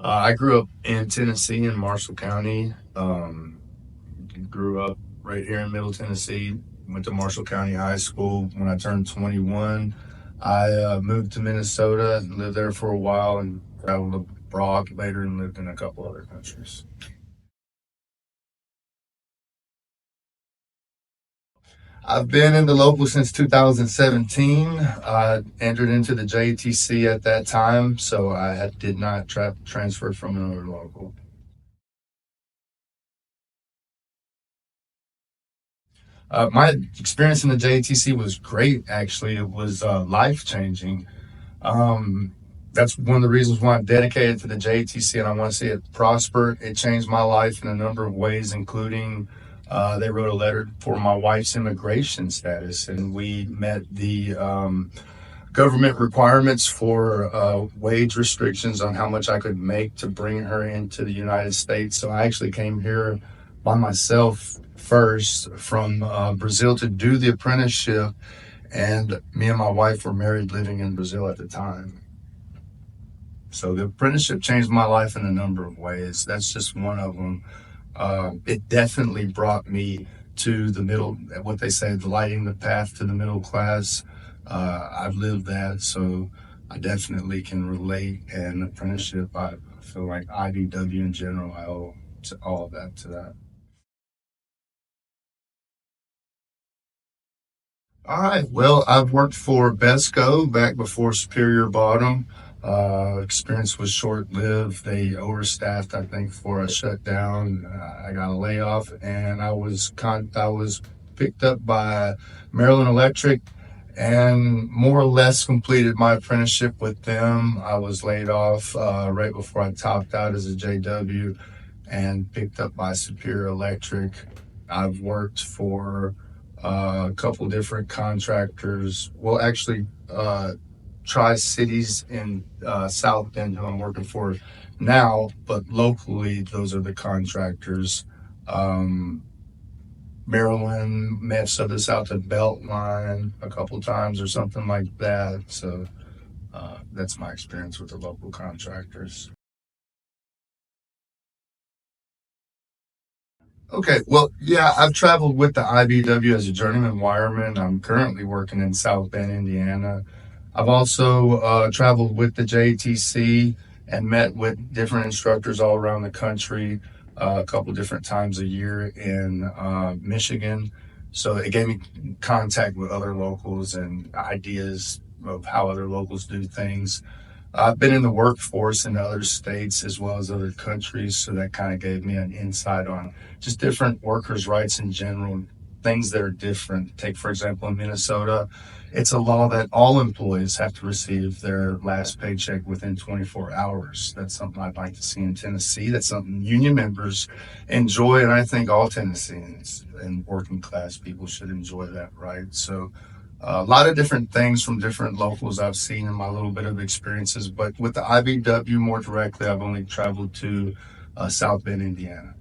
I grew up in Tennessee in Marshall County. Grew up right here in Middle Tennessee. Went to Marshall County High School. When I turned 21, I moved to Minnesota and lived there for a while and traveled abroad later and lived in a couple other countries. I've been in the local since 2017. I entered into the JTC at that time, so did not transfer from another local. My experience in the JTC was great. Actually, it was life changing. Um, that's one of the reasons why I'm dedicated to the JTC, and I want to see it prosper. It changed my life in a number of ways, including they wrote a letter for my wife's immigration status, and we met the government requirements for wage restrictions on how much I could make to bring her into the United States. So I actually came here by myself first from Brazil to do the apprenticeship, and me and my wife were married living in Brazil at the time. So the apprenticeship changed my life in a number of ways. That's just one of them. It definitely brought me to the middle, what they say, lighting the path to the middle class. I've lived that, so I definitely can relate. And apprenticeship, I feel like IBW in general, I owe all of that to that. All right. Well, I've worked for Besco back before Superior bought them. Experience was short lived. They overstaffed, I think, for a shutdown. I got a layoff, and I was picked up by Maryland Electric, and more or less completed my apprenticeship with them. I was laid off right before I topped out as a JW, and picked up by Superior Electric. I've worked for a couple different contractors. Well, actually, Tri Cities in South Bend, who I'm working for now, but locally, those are the contractors. Um, Maryland may have subbed us out to Beltline a couple times or something like that. So that's my experience with the local contractors. Okay, well, yeah, I've traveled with the IBW as a journeyman wireman. I'm currently working in South Bend, Indiana. I've also traveled with the JTC and met with different instructors all around the country a couple different times a year in Michigan. So it gave me contact with other locals and ideas of how other locals do things. I've been in the workforce in other states as well as other countries, so that kind of gave me an insight on just different workers' rights in general, things that are different. Take, for example, in Minnesota, it's a law that all employees have to receive their last paycheck within 24 hours. That's something I'd like to see in Tennessee. That's something union members enjoy, and I think all Tennesseans and working class people should enjoy that right. So, a lot of different things from different locals I've seen in my little bit of experiences, but with the IBW more directly, I've only traveled to South Bend, Indiana.